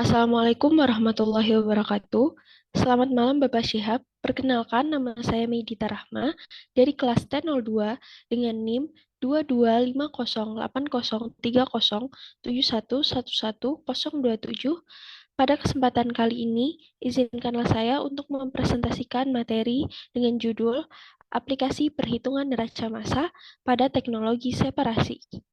Assalamualaikum warahmatullahi wabarakatuh. Selamat malam Bapak Syihab. Perkenalkan nama saya Medita Rahma dari kelas T02 dengan NIM 2250803071111027. Pada kesempatan kali ini, izinkanlah saya untuk mempresentasikan materi dengan judul Aplikasi Perhitungan Neraca Massa pada Teknologi Separasi.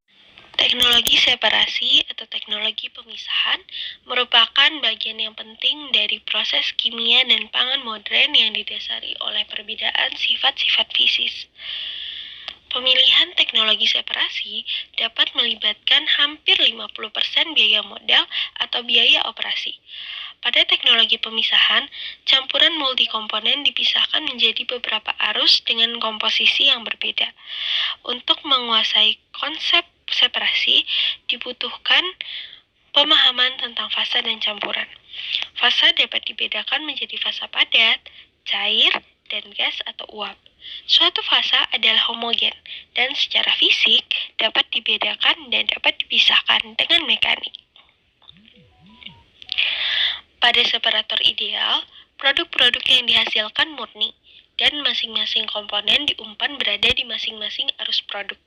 Teknologi separasi atau teknologi pemisahan merupakan bagian yang penting dari proses kimia dan pangan modern yang didasari oleh perbedaan sifat-sifat fisis. Pemilihan teknologi separasi dapat melibatkan hampir 50% biaya modal atau biaya operasi. Pada teknologi pemisahan, campuran multikomponen dipisahkan menjadi beberapa arus dengan komposisi yang berbeda. Untuk menguasai konsep separasi, dibutuhkan pemahaman tentang fasa dan campuran. Fasa dapat dibedakan menjadi fasa padat, cair, dan gas atau uap. Suatu fasa adalah homogen dan secara fisik dapat dibedakan dan dapat dipisahkan dengan mekanik. Pada separator ideal, produk-produk yang dihasilkan murni dan masing-masing komponen diumpan berada di masing-masing arus produk.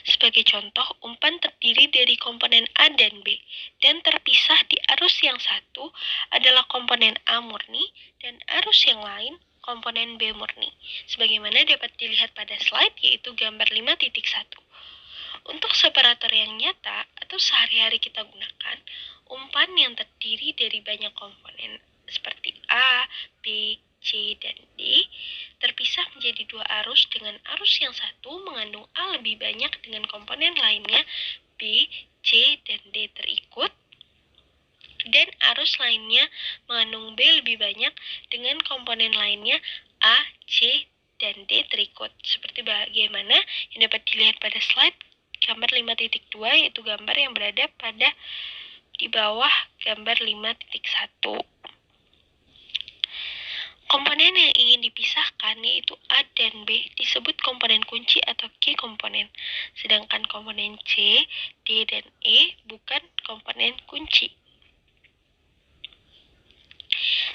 Sebagai contoh, umpan terdiri dari komponen A dan B, dan terpisah di arus yang satu adalah komponen A murni dan arus yang lain komponen B murni. Sebagaimana dapat dilihat pada slide, yaitu gambar 5.1. Untuk separator yang nyata atau sehari-hari kita gunakan, umpan yang terdiri dari banyak komponen seperti A, B, C, dan D terpisah menjadi dua arus dengan arus yang satu mengandung A lebih banyak dengan komponen lainnya B, C, dan D terikut, dan arus lainnya mengandung B lebih banyak dengan komponen lainnya A, C, dan D terikut. Seperti bagaimana yang dapat dilihat pada slide gambar 5.2, yaitu gambar yang berada pada di bawah gambar 5.1. Komponen yang ingin dipisahkan yaitu A dan B disebut komponen kunci atau key komponen, sedangkan komponen C, D, dan E bukan komponen kunci.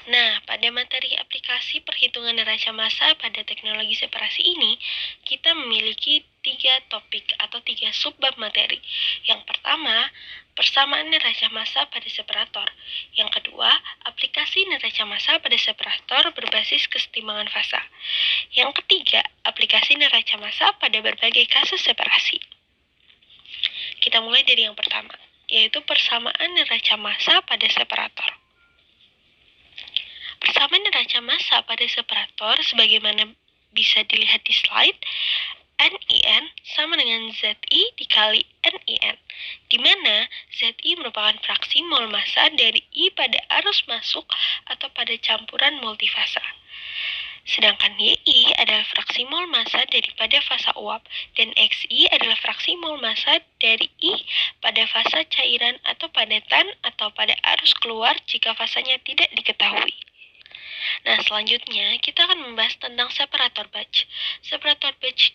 Nah, pada materi aplikasi perhitungan neraca massa pada teknologi separasi ini, kita memiliki 3 topik atau 3 subbab materi. Yang pertama, persamaan neraca massa pada separator. Yang kedua, aplikasi neraca massa pada separator berbasis kesetimbangan fasa. Yang ketiga, aplikasi neraca massa pada berbagai kasus separasi. Kita mulai dari yang pertama, yaitu persamaan neraca massa pada separator. Persamaan neraca massa pada separator sebagaimana bisa dilihat di slide, NIN sama dengan ZI dikali NIN, di mana ZI merupakan fraksi mol massa dari I pada arus masuk atau pada campuran multifasa. Sedangkan YI adalah fraksi mol massa daripada fasa uap, dan XI adalah fraksi mol massa dari I pada fasa cairan atau padatan atau pada arus keluar jika fasanya tidak diketahui. Nah, selanjutnya kita akan membahas tentang separator batch. Separator batch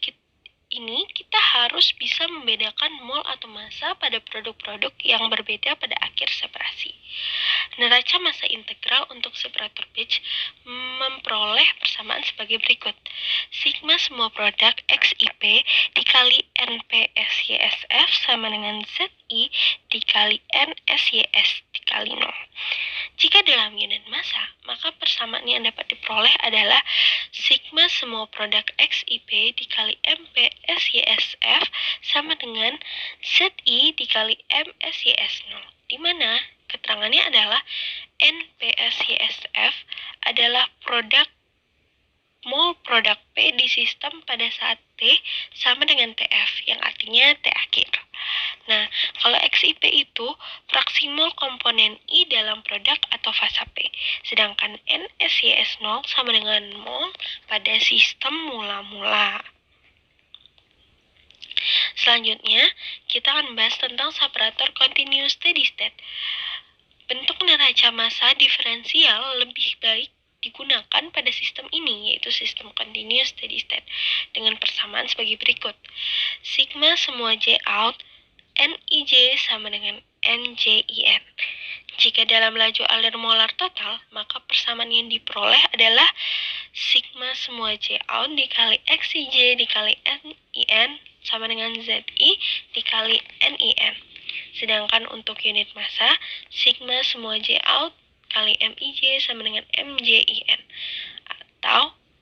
ini kita harus bisa membedakan mol atau massa pada produk-produk yang berbeda pada akhir separasi. Neraca massa integral untuk separator batch memperoleh persamaan sebagai berikut. Sigma semua produk XIP dikali NPSYSF sama dengan ZI dikali NSYS dikali 0. Jika dalam unit massa, maka persamaan yang dapat diperoleh adalah sigma semua produk XIP dikali MPSYSF sama dengan ZI dikali MSYS0, di mana keterangannya adalah NPSYSF adalah mol produk P di sistem pada saat T sama dengan TF, yang artinya T akhir. Nah, kalau XIP itu fraksi mol komponen I dalam produk atau fasa P, sedangkan NSYS0 sama dengan mol pada sistem mula-mula. Selanjutnya, kita akan membahas tentang separator continuous steady state. Bentuk neraca massa diferensial lebih baik digunakan pada sistem ini, yaitu sistem continuous steady state, dengan persamaan sebagai berikut. Sigma semua J out NIJ sama dengan NJIN. Jika dalam laju alir molar total, maka persamaan yang diperoleh adalah sigma semua J out dikali XIJ dikali NIN sama dengan ZI dikali NIN. Sedangkan untuk unit massa, sigma semua J out kali MIJ sama dengan MJIN.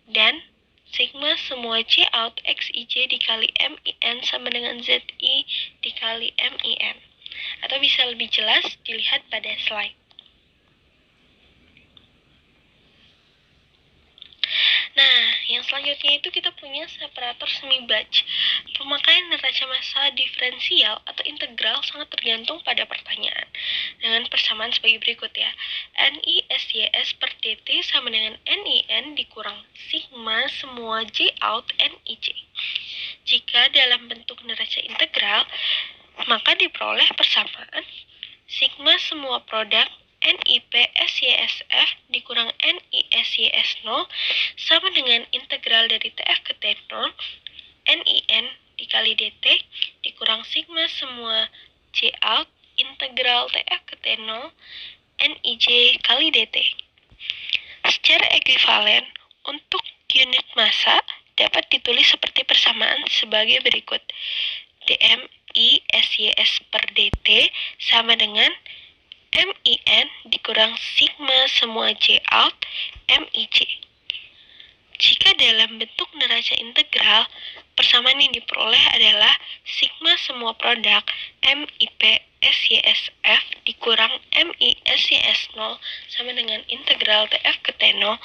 Dan sigma semua J out XIJ dikali MIN sama dengan ZI dikali MIN. Atau bisa lebih jelas dilihat pada slide. Nah, yang selanjutnya itu kita punya separator semi batch. Pemakaian neraca massa diferensial atau integral sangat tergantung pada pertanyaan. Dengan persamaan sebagai berikut ya. NISYS per DT sama dengan NIN dikurang sigma semua J out NIJ. Jika dalam bentuk neraca integral, maka diperoleh persamaan sigma semua produk NIP SYSF dikurang NISYS0 sama dengan integral dari TF ke T0 NIN dikali DT dikurang sigma semua J out integral TF ke T0 NIJ kali DT. Secara ekuivalen, untuk unit massa dapat ditulis seperti persamaan sebagai berikut. DMI SYS per DT sama dengan MIN dikurang sigma semua J out MIJ. Jika dalam bentuk neraca integral, persamaan yang diperoleh adalah sigma semua produk MIP SYSF dikurang MISYS0 sama dengan integral TF ke T0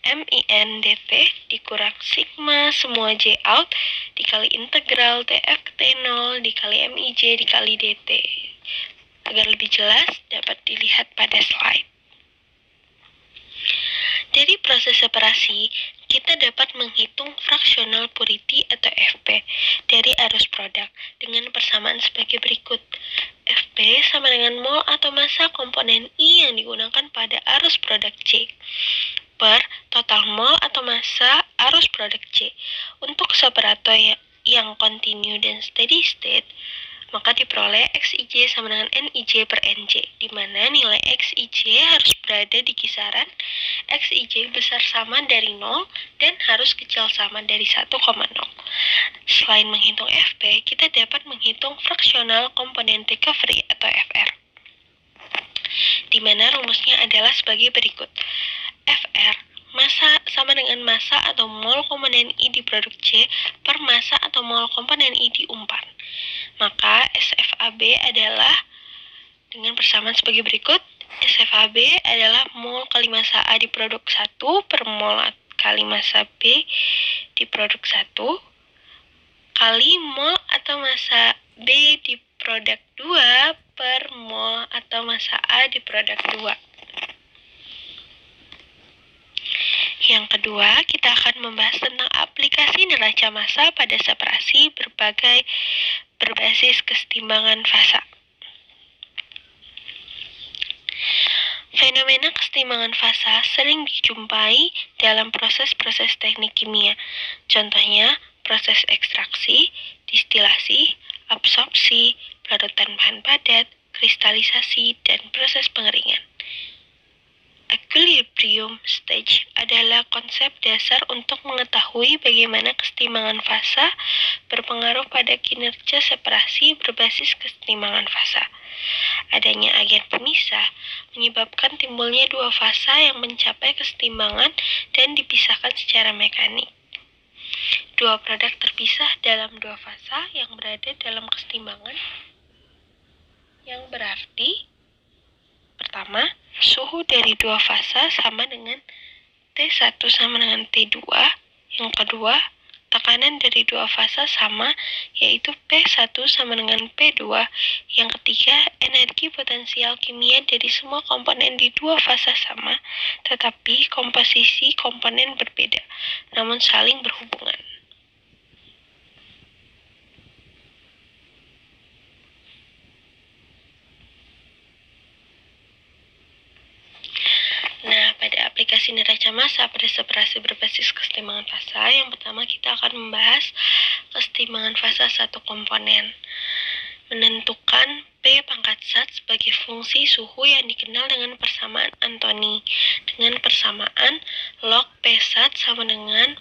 MIN DT dikurang sigma semua J out dikali integral TF ke T0 dikali MIJ dikali DT. Agar lebih jelas dapat dilihat pada slide. Dari proses separasi, kita dapat menghitung fractional purity atau FP dari arus produk dengan persamaan sebagai berikut. FP sama dengan mol atau massa komponen I yang digunakan pada arus produk C per total mol atau massa arus produk C. Untuk separator yang kontinu dan steady state, maka diperoleh XIJ sama dengan NIJ per NJ, di mana nilai XIJ harus berada di kisaran XIJ besar sama dari 0 dan harus kecil sama dari 1,0. Selain menghitung FP, kita dapat menghitung fractional component recovery atau FR, di mana rumusnya adalah sebagai berikut. FR massa sama dengan massa atau mol komponen I di produk C per massa atau mol komponen I di umpan. Maka SFAB adalah dengan persamaan sebagai berikut. SFAB adalah mol kali massa A di produk 1 per mol kali massa B di produk 1 kali mol atau massa B di produk 2 per mol atau massa A di produk 2. Yang kedua, kita akan membahas tentang aplikasi neraca massa pada separasi berbasis kesetimbangan fasa. Fenomena kesetimbangan fasa sering dijumpai dalam proses-proses teknik kimia. Contohnya, proses ekstraksi, distilasi, absorpsi, pelarutan bahan padat, kristalisasi, dan proses pengeringan. Equilibrium stage adalah konsep dasar untuk mengetahui bagaimana kesetimbangan fasa berpengaruh pada kinerja separasi berbasis kesetimbangan fasa. Adanya agen pemisah menyebabkan timbulnya dua fasa yang mencapai kesetimbangan dan dipisahkan secara mekanik. Dua produk terpisah dalam dua fasa yang berada dalam kesetimbangan, yang berarti pertama, suhu dari dua fasa sama dengan T1 sama dengan T2. Yang kedua, tekanan dari dua fasa sama, yaitu P1 sama dengan P2. Yang ketiga, energi potensial kimia dari semua komponen di dua fasa sama, tetapi komposisi komponen berbeda, namun saling berhubungan. Nah, pada aplikasi neraca massa pada separasi berbasis kesetimbangan fasa, yang pertama kita akan membahas kesetimbangan fasa satu komponen. Menentukan P pangkat zat sebagai fungsi suhu yang dikenal dengan persamaan Anthony, dengan persamaan log P zat sama dengan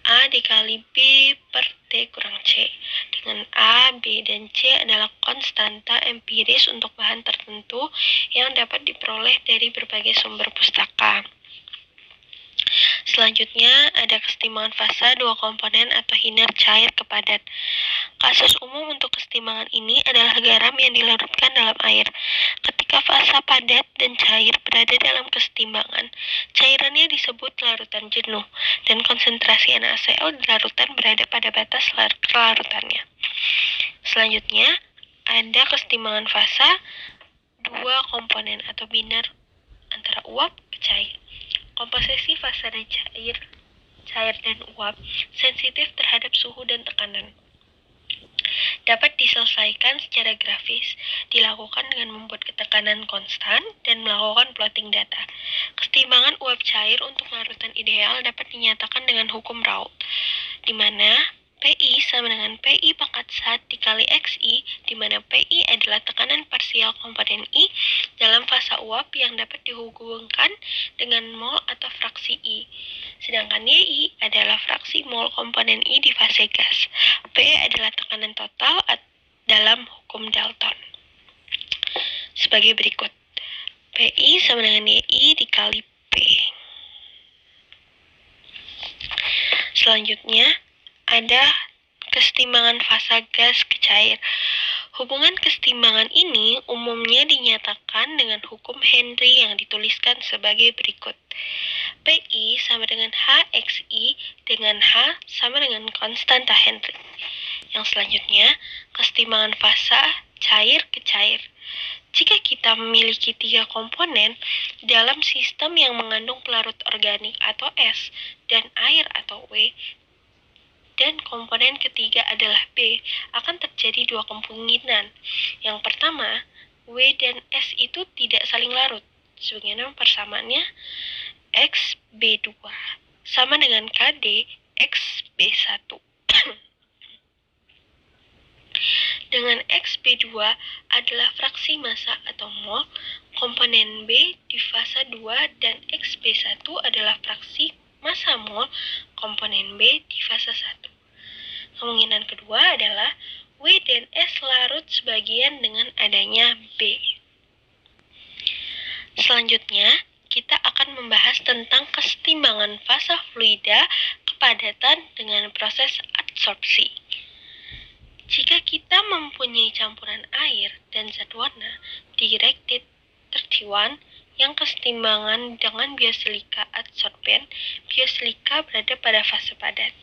A dikali B per T kurang C, dengan A, B, dan C adalah konstanta empiris untuk bahan tertentu yang dapat diperoleh dari berbagai sumber pustaka. Selanjutnya, ada kesetimbangan fasa dua komponen atau hiner cair ke padat. Kasus umum untuk kesetimbangan ini adalah garam yang dilarutkan dalam air. Ketika fasa padat dan cair berada dalam kesetimbangan, cairannya disebut larutan jenuh, dan konsentrasi NaCl di larutan berada pada batas kelarutannya. Selanjutnya, ada kesetimbangan fasa dua komponen atau biner antara uap ke cair. Komposisi fasa dan cair dan uap sensitif terhadap suhu dan tekanan. Dapat diselesaikan secara grafis, dilakukan dengan membuat ketekanan konstan dan melakukan plotting data. Kesetimbangan uap cair untuk larutan ideal dapat dinyatakan dengan hukum Raoult, di mana PI sama dengan PI pangkat zat dikali XI, di mana PI adalah tekanan parsial komponen I dalam fasa uap yang dapat dihubungkan dengan mol atau fraksi I. Sedangkan YI adalah fraksi mol komponen I di fase gas. P adalah tekanan total dalam hukum Dalton. Sebagai berikut. PI sama dengan YI dikali P. Selanjutnya, ada kesetimbangan fasa gas ke cair. Hubungan kesetimbangan ini umumnya dinyatakan dengan hukum Henry yang dituliskan sebagai berikut. PI sama dengan HXI dengan H sama dengan konstanta Henry. Yang selanjutnya, kesetimbangan fasa cair ke cair. Jika kita memiliki tiga komponen dalam sistem yang mengandung pelarut organik atau S dan air atau W, dan komponen ketiga adalah B, akan terjadi dua kemungkinan. Yang pertama, W dan S itu tidak saling larut. Sebagaimana persamaannya XB2 sama dengan KD XB1. Dengan XB2 adalah fraksi massa atau mol komponen B di fasa 2 dan XB1 adalah fraksi massa mol komponen B di fasa 1. Kemungkinan kedua adalah W dan S larut sebagian dengan adanya B. Selanjutnya, kita akan membahas tentang kesetimbangan fasa fluida kepadatan dengan proses adsorpsi. Jika kita mempunyai campuran air dan zat warna directed 31 yang kesetimbangan dengan biosilika adsorben, biosilika berada pada fase padat.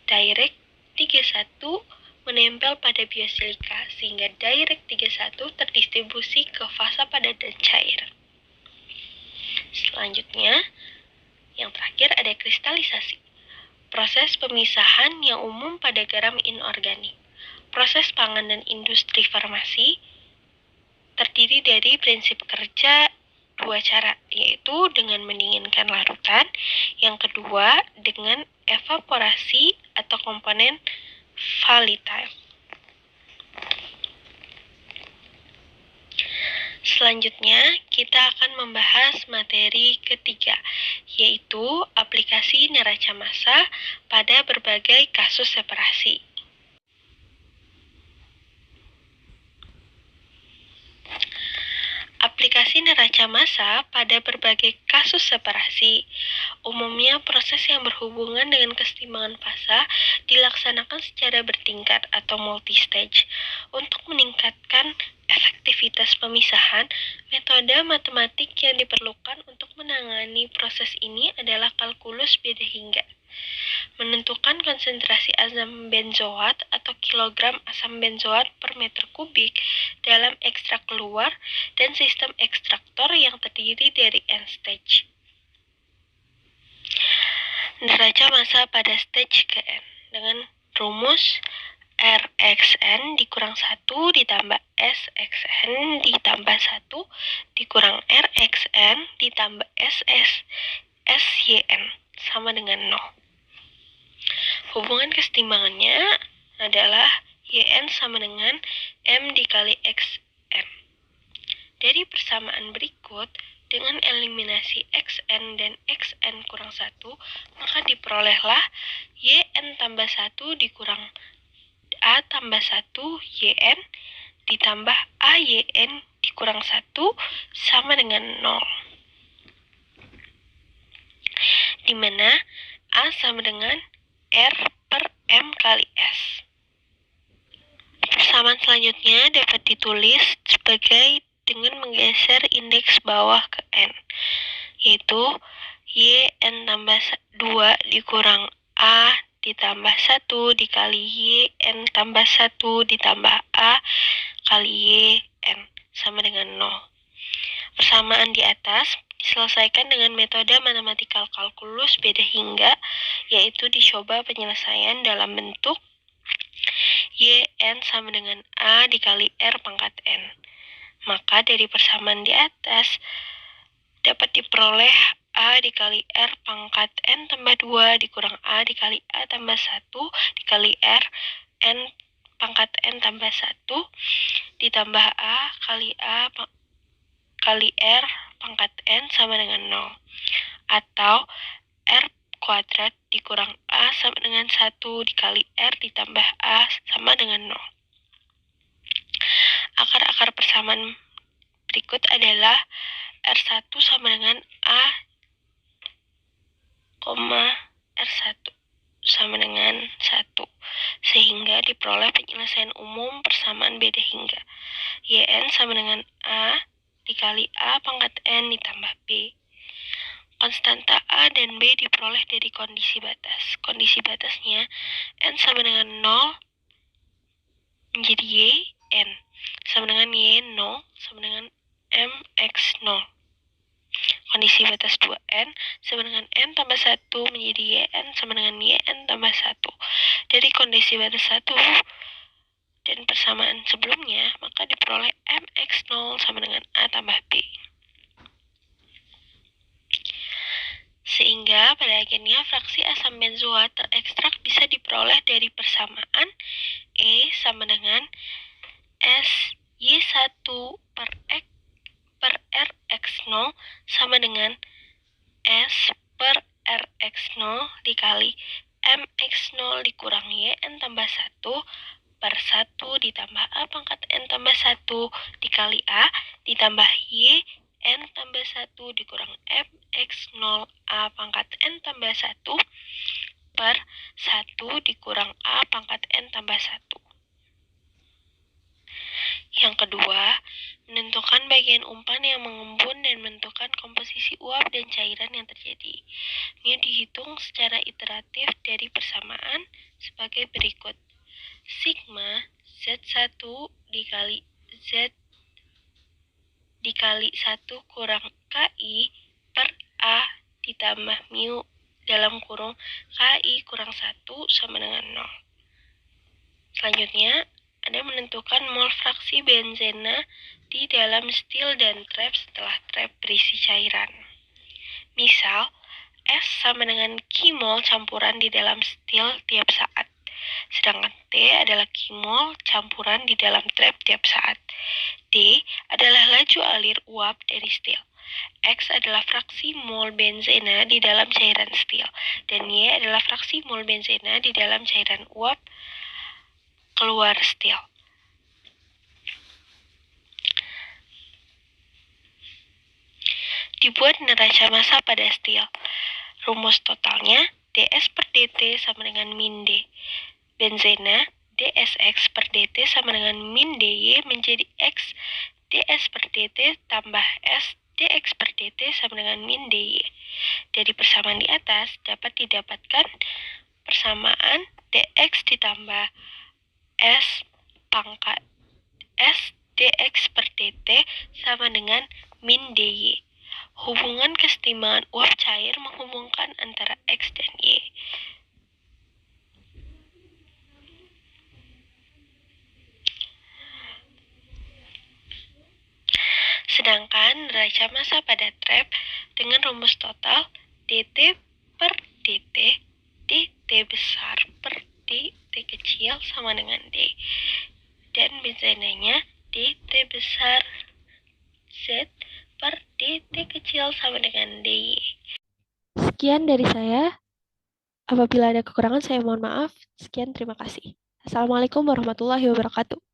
Direct 31 menempel pada biosilika sehingga direct 31 terdistribusi ke fasa padat dan cair. Selanjutnya, yang terakhir ada kristalisasi. Proses pemisahan yang umum pada garam inorganik. Proses pangan dan industri farmasi terdiri dari prinsip kerja dua cara, yaitu dengan mendinginkan larutan, yang kedua dengan evaporasi atau komponen volatile. Selanjutnya, kita akan membahas materi ketiga, yaitu aplikasi neraca massa pada berbagai kasus separasi. Aplikasi neraca massa pada berbagai kasus separasi. Umumnya, proses yang berhubungan dengan kesetimbangan fasa dilaksanakan secara bertingkat atau multistage. Untuk meningkatkan efektivitas pemisahan, metode matematik yang diperlukan untuk menangani proses ini adalah kalkulus beda hingga. Menentukan konsentrasi asam benzoat atau kilogram asam benzoat per meter kubik dalam ekstrak keluar dan sistem ekstraktor yang terdiri dari N-stage. Neraca massa pada stage ke N dengan rumus RXN dikurang 1 ditambah SXN ditambah 1 dikurang RXN ditambah SYN sama dengan 0. Hubungan kesetimbangannya adalah YN sama dengan M dikali XN. Dari persamaan berikut, dengan eliminasi XN dan XN kurang 1, maka diperolehlah YN tambah 1 dikurang A tambah 1 YN ditambah AYN dikurang 1 sama dengan 0. Di mana A sama dengan R per M kali S. Persamaan selanjutnya dapat ditulis sebagai dengan menggeser indeks bawah ke N, yaitu YN tambah 2 dikurang A ditambah 1 dikali YN tambah 1 ditambah A kali YN sama dengan 0. Persamaan di atas diselesaikan dengan metode matematikal kalkulus beda hingga, yaitu dicoba penyelesaian dalam bentuk YN sama dengan A dikali R pangkat N. Maka dari persamaan di atas dapat diperoleh A dikali R pangkat N tambah 2 dikurang A dikali A tambah 1 dikali R N pangkat N tambah 1 ditambah A kali R pangkat N sama dengan 0. Atau R kuadrat dikurang A sama dengan 1 dikali R ditambah A sama dengan 0. Akar-akar persamaan berikut adalah R1 sama dengan A, R1 sama dengan 1, sehingga diperoleh penyelesaian umum persamaan beda hingga. YN sama dengan A dikali A pangkat N ditambah B. Konstanta A dan B diperoleh dari kondisi batas. Kondisi batasnya N sama dengan 0 menjadi Y, N sama dengan Y, 0 sama dengan MX0. Kondisi batas 2N sama dengan N tambah 1 menjadi YN sama dengan YN tambah 1. Dari kondisi batas 1 dan persamaan sebelumnya, maka diperoleh MX0 sama dengan A tambah B. Sehingga pada akhirnya fraksi asam benzoat terekstrak bisa diperoleh dari persamaan E sama dengan S Y1 per Rx0 sama dengan S per Rx0 dikali Mx0 dikurang YN tambah 1 per 1 ditambah A pangkat N tambah 1 dikali A ditambah YN tambah 1 dikurang Mx0 A pangkat N tambah 1 per 1 dikurang A pangkat N tambah 1. Yang kedua, menentukan bagian umpan yang mengembun dan menentukan komposisi uap dan cairan yang terjadi. Ini dihitung secara iteratif dari persamaan sebagai berikut. Sigma Z1 dikali Z dikali 1 kurang KI per A ditambah mu dalam kurung KI kurang 1 sama dengan 0. Selanjutnya, Anda menentukan mol fraksi benzena di dalam stil dan trap setelah trap berisi cairan. Misal, S sama dengan Q-mol campuran di dalam stil tiap saat, sedangkan T adalah Q-mol campuran di dalam trap tiap saat. D adalah laju alir uap dari stil. X adalah fraksi mol benzena di dalam cairan stil, dan Y adalah fraksi mol benzena di dalam cairan uap keluar stil. Dibuat neraca massa pada stil. Rumus totalnya ds per dt sama dengan min d. Benzena dsx per dt sama dengan min dy menjadi x ds per dt tambah s dx per dt sama dengan min dy. Dari persamaan di atas dapat didapatkan persamaan dx ditambah S pangkat S dx per dt sama dengan min dy. Hubungan kesetimbangan uap cair menghubungkan antara X dan Y. Sedangkan neraca massa pada trap dengan rumus total dt per dt, dt besar per dt T kecil sama dengan D. Dan bejananya dt besar Z per dt kecil sama dengan dy. Sekian dari saya. Apabila ada kekurangan, saya mohon maaf. Sekian, terima kasih. Assalamualaikum warahmatullahi wabarakatuh.